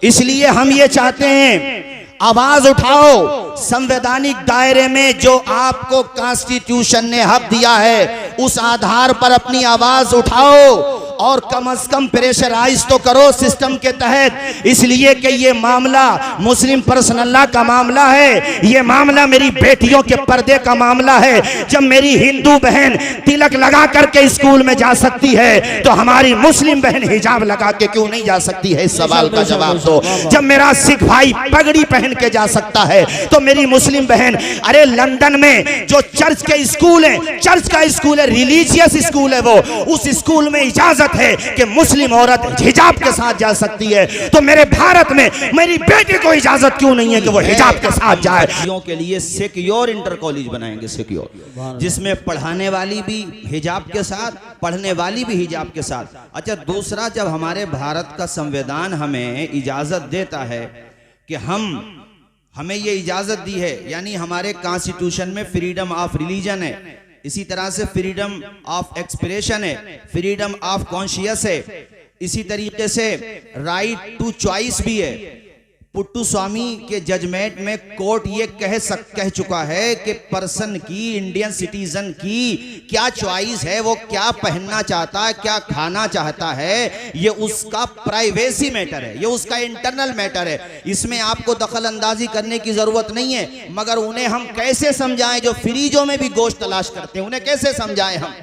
इसलिए हम ये चाहते हैं, आवाज उठाओ, संवैधानिक दायरे में जो आपको कॉन्स्टिट्यूशन ने हक दिया है उस आधार पर अपनी आवाज उठाओ और कम से कम प्रेशराइज तो करो सिस्टम के तहत। इसलिए कि ये मामला मुस्लिम पर्सनल लॉ का मामला है, ये मामला मेरी बेटियों के पर्दे का मामला है। जब मेरी हिंदू बहन तिलक लगा करके स्कूल में जा सकती है तो हमारी मुस्लिम बहन हिजाब लगा के क्यों नहीं जा सकती है? इस सवाल का जवाब दो। जब मेरा सिख भाई पगड़ी पहन के जा सकता है तो मेरी मुस्लिम बहन, अरे लंदन में जो चर्च के स्कूल है, चर्च का स्कूल है, रिलीजियस स्कूल है, वो उस स्कूल में इजाजत है कि मुस्लिम औरत हिजाब के साथ जा सकती है, तो मेरे भारत में मेरी बेटी को इजाजत क्यों नहीं है कि वो हिजाब के साथ जाए? के लिए सिक्योर इंटर कॉलेज बनाएंगे, सिक्योर, जिसमें पढ़ाने वाली भी हिजाब के साथ, पढ़ने वाली भी हिजाब के साथ। अच्छा, दूसरा, जब हमारे भारत का संविधान हमें इजाजत देता है कि हमें ये इजाजत दी है, यानी हमारे कॉन्स्टिट्यूशन में फ्रीडम ऑफ रिलीजन है, इसी तरह से फ्रीडम ऑफ एक्सप्रेशन है, फ्रीडम ऑफ कॉन्शियस है, इसी तरीके से राइट टू चॉइस भी है। पुट्टू स्वामी के जजमेंट में कोर्ट ये कह चुका है कि पर्सन की, इंडियन सिटीजन की क्या चॉइस है, वो क्या पहनना चाहता है, क्या खाना चाहता है, ये उसका प्राइवेसी मैटर है, ये उसका इंटरनल मैटर है। इसमें आपको दखल अंदाजी करने की जरूरत नहीं है। मगर उन्हें हम कैसे समझाएं जो फ्रीजों में भी गोश्त तलाश करते हैं? उन्हें कैसे समझाएं हम?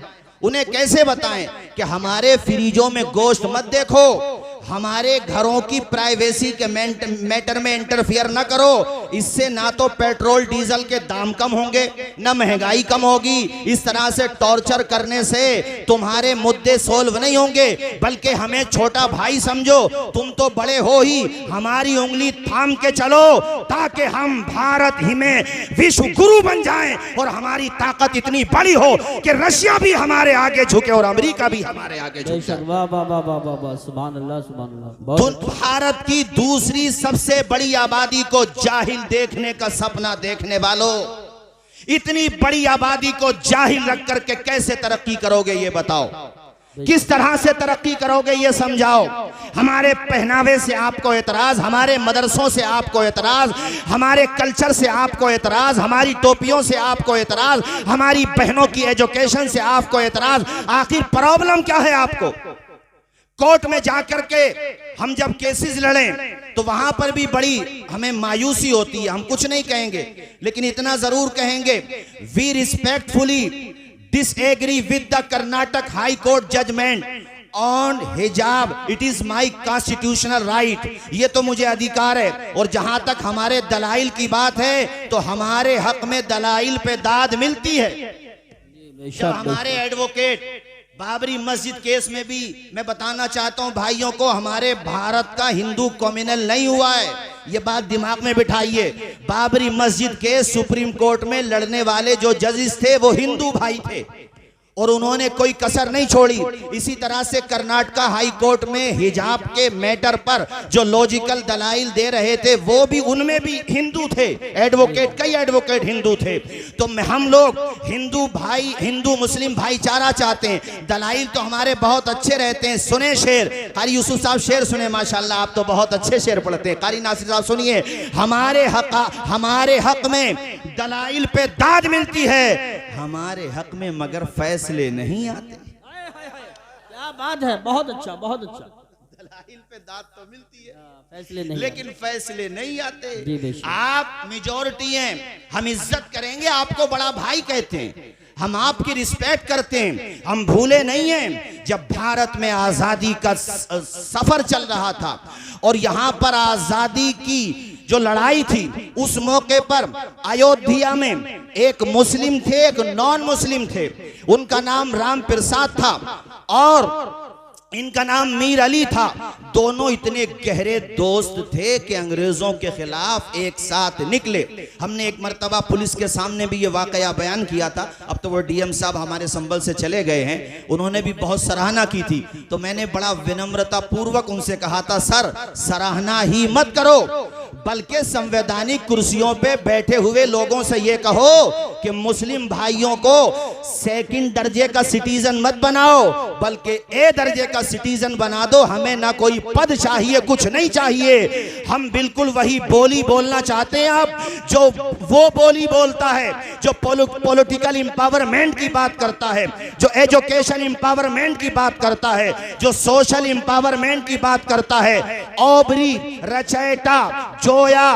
उन्हें कैसे बताएं कि हमारे फ्रीजों में गोश्त मत देखो, हमारे घरों की प्राइवेसी के मैटर में इंटरफियर ना करो। इससे ना तो पेट्रोल डीजल के दाम कम होंगे, ना महंगाई कम होगी। इस तरह से टॉर्चर करने से तुम्हारे मुद्दे सोल्व नहीं होंगे, बल्कि हमें छोटा भाई समझो। तुम तो बड़े हो ही, हमारी उंगली थाम के चलो ताकि हम भारत ही में विश्व गुरु बन जाएं और हमारी ताकत इतनी बड़ी हो कि रशिया भी हमारे आगे झुके और अमेरिका भी हमारे आगे झुके। भारत की दूसरी सबसे बड़ी आबादी को जाहिल देखने का सपना देखने वालों, इतनी बड़ी आबादी को जाहिल रख करके कैसे तरक्की करोगे ये बताओ? किस तरह से तरक्की करोगे ये समझाओ। हमारे पहनावे से आपको एतराज, हमारे मदरसों से आपको एतराज, हमारे कल्चर से आपको एतराज, हमारी टोपियों से आपको एतराज, हमारी बहनों की एजुकेशन से आपको एतराज। आखिर प्रॉब्लम क्या है आपको? कोर्ट में जाकर के हम जब केसेस लड़ें तो वहां पर भी बड़ी हमें मायूसी होती है। हम कुछ नहीं कहेंगे, लेकिन इतना जरूर कहेंगे, we respectfully disagree with the Karnataka high court judgement on hijab, it is my constitutional right. ये तो मुझे अधिकार है। और जहां तक हमारे दलाइल की बात है तो हमारे हक में दलाइल पे दाद मिलती है। हमारे एडवोकेट बाबरी मस्जिद केस में भी मैं बताना चाहता हूं भाइयों को, हमारे भारत का हिंदू कम्युनल नहीं हुआ है, ये बात दिमाग में बिठाइए। बाबरी मस्जिद केस सुप्रीम कोर्ट में लड़ने वाले जो जजेस थे वो हिंदू भाई थे और उन्होंने कोई कसर नहीं छोड़ी। इसी तरह से कर्नाटक हाई कोर्ट में हिजाब के मैटर पर जो लॉजिकल दलाइल दे रहे थे वो भी, उनमें भी हिंदू थे एडवोकेट, कई एडवोकेट हिंदू थे। तो हम लोग हिंदू भाई, हिंदू मुस्लिम भाईचारा चाहते हैं। दलाइल तो हमारे बहुत अच्छे रहते हैं। सुने शेर, कारी यूसुफ साहब शेर सुने, माशाल्लाह आप तो बहुत अच्छे शेर पढ़ते हैं। कारी नासिर साहब सुनिए, हमारे हक में दलाइल पे दाद मिलती है, हमारे हक में मगर फैसले नहीं आते। क्या बात है, बहुत अच्छा, बहुत अच्छा। दलाइल पे दाद तो मिलती है, फैसले नहीं, लेकिन फैसले नहीं आते। आप मेजॉरिटी हैं, हम इज्जत करेंगे, आपको बड़ा भाई कहते हैं, हम आपकी रिस्पेक्ट करते हैं, हम भूले नहीं हैं। जब भारत में आजादी का सफर चल रहा था और यहाँ पर आजादी की जो लड़ाई थी, उस मौके पर अयोध्या में एक मुस्लिम थे, एक नॉन मुस्लिम थे। उनका नाम राम प्रसाद था और इनका नाम मीर अली था। दोनों इतने गहरे दोस्त थे कि अंग्रेजों के खिलाफ एक साथ निकले। हमने एक मर्तबा पुलिस के सामने भी ये वाकया बयान किया था। अब तो वो डीएम साहब हमारे संभल से चले गए हैं, उन्होंने भी बहुत सराहना की थी। तो मैंने बड़ा विनम्रता पूर्वक उनसे कहा था, सर सराहना ही मत करो, बल्कि संवैधानिक कुर्सियों पे बैठे हुए लोगों से ये कहो कि मुस्लिम भाइयों को सेकंड दर्जे का सिटीजन मत बनाओ, बल्कि ए दर्जे का सिटीजन बना दो। हमें ना कोई पद चाहिए, कुछ नहीं चाहिए। हम बिल्कुल वही बोली बोलना चाहते हैं आप, जो वो बोली बोलता है जो पॉलिटिकल एम्पावरमेंट की बात करता है, जो एजुकेशन एम्पावरमेंट की बात करता है, जो सोशल एम्पावरमेंट की बात करता है। ओबरी, रचैटा, जोया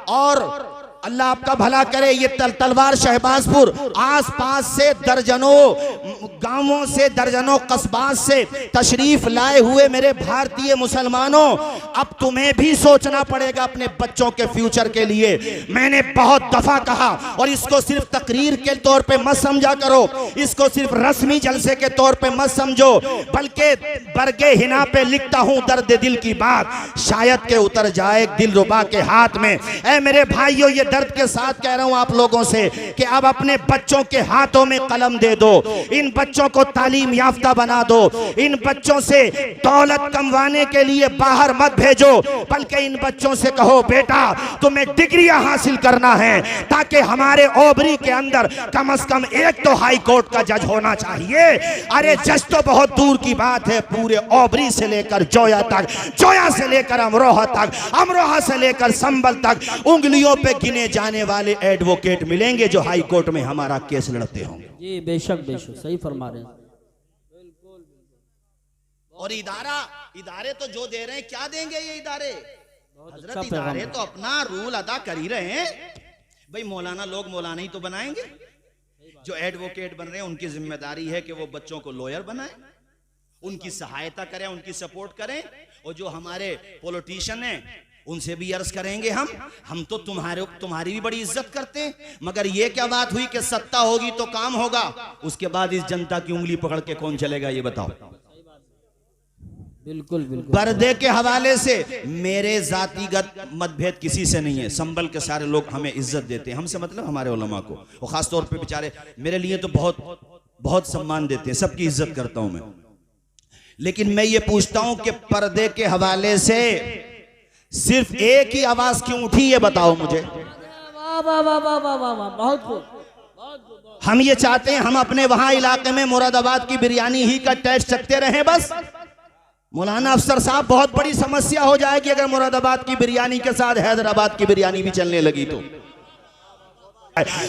और अल्लाह आपका भला करे, ये तलवार शहबाजपुर आसपास से दर्जनों गांवों से, दर्जनों कस्बात से तशरीफ लाए हुए मेरे भारतीय मुसलमानों, अब तुम्हें भी सोचना पड़ेगा अपने बच्चों के फ्यूचर के लिए। मैंने बहुत दफा कहा, और इसको सिर्फ तकरीर के तौर पे मत समझा करो, इसको सिर्फ रस्मी जलसे के तौर पे मत समझो, बल्कि बरगे हिना पे लिखता हूं दर्द दिल की बात, शायद के उतर जाए दिलरुबा के हाथ में। ऐ मेरे भाइयों, ये दर्द के साथ कह रहा हूं आप लोगों से कि अब अपने बच्चों के हाथों में कलम दे दो, इन बच्चों को तालीम याफ्ता बना दो, इन बच्चों से दौलत कमवाने के लिए बाहर मत भेजो, बल्कि इन बच्चों से कहो बेटा तुम्हें डिग्रियां हासिल करना है, ताकि हमारे ओबरी के अंदर कम से कम एक तो हाई कोर्ट का जज होना चाहिए। अरे जज तो बहुत दूर की बात है, पूरे ओबरी से लेकर जोया तक, जोया से लेकर अमरोहा तक, अमरोहा से लेकर संभल तक उंगलियों पे गिने जाने वाले एडवोकेट मिलेंगे जो हाई कोर्ट में हमारा केस लड़ते होंगे। जी बेशक बेशक, सही फरमा रहे हैं। और इदारे तो जो दे रहे हैं, क्या देंगे ये इदारे? हजरत, अच्छा इदारे तो अपना रूल अदा कर ही रहे हैं। भाई मौलाना लोग मौलाना ही तो बनाएंगे। जो एडवोकेट बन रहे हैं उनकी जिम्मेदारी है कि वो बच्चों को लॉयर बनाए, उनकी सहायता करें, उनकी सपोर्ट करें। और जो हमारे पॉलिटिशियन हैं उनसे भी अर्ज करेंगे हम तो तुम्हारी भी बड़ी इज्जत करते हैं, मगर ये क्या बात हुई कि सत्ता होगी तो काम होगा, उसके बाद इस जनता की उंगली पकड़ के कौन चलेगा ये बताओ। बिल्कुल बिल्कुल। पर्दे के हवाले से मेरे जातिगत मतभेद किसी से नहीं है। संभल के सारे लोग हमें इज्जत देते हैं, हमसे मतलब हमारे उलमा को, और खास तौर पे बेचारे मेरे लिए तो बहुत बहुत सम्मान देते हैं, सबकी इज्जत करता हूं मैं। लेकिन मैं ये पूछता हूं कि पर्दे के हवाले से सिर्फ एक ही आवाज क्यों उठी, ये बताओ मुझे। वाह वाह वाह वाह वाह वाह वाह, बहुत खूब। हम ये चाहते हैं हम अपने वहां इलाके में मुरादाबाद की बिरयानी ही का टेस्ट चखते रहें बस। मौलाना अफसर साहब, बहुत बड़ी समस्या हो जाएगी अगर मुरादाबाद की बिरयानी के साथ हैदराबाद की बिरयानी भी चलने लगी तो।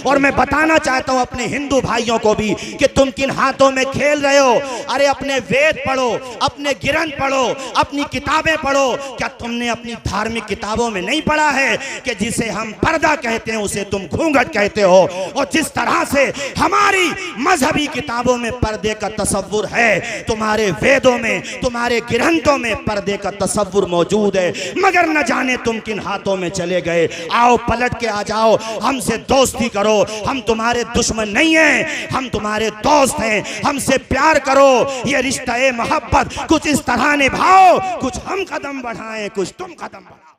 और मैं बताना चाहता हूं अपने हिंदू भाइयों को भी कि तुम किन हाथों में खेल रहे हो। अरे अपने वेद पढ़ो, अपने ग्रंथ पढ़ो, अपनी किताबें पढ़ो। क्या तुमने अपनी धार्मिक किताबों में नहीं पढ़ा है कि जिसे हम पर्दा कहते हैं उसे तुम घूंघट कहते हो? और जिस तरह से हमारी मजहबी किताबों में पर्दे का तसव्वुर है, तुम्हारे वेदों में, तुम्हारे ग्रंथों में पर्दे का तसव्वुर मौजूद है, मगर न जाने तुम किन हाथों में चले गए। आओ पलट के आ जाओ, हमसे दोस्त करो, हम तुम्हारे दुश्मन नहीं हैं, हम तुम्हारे दोस्त हैं, हमसे प्यार करो। ये रिश्ता मोहब्बत कुछ इस तरह निभाओ, कुछ हम कदम बढ़ाएं, कुछ तुम कदम बढ़ाओ।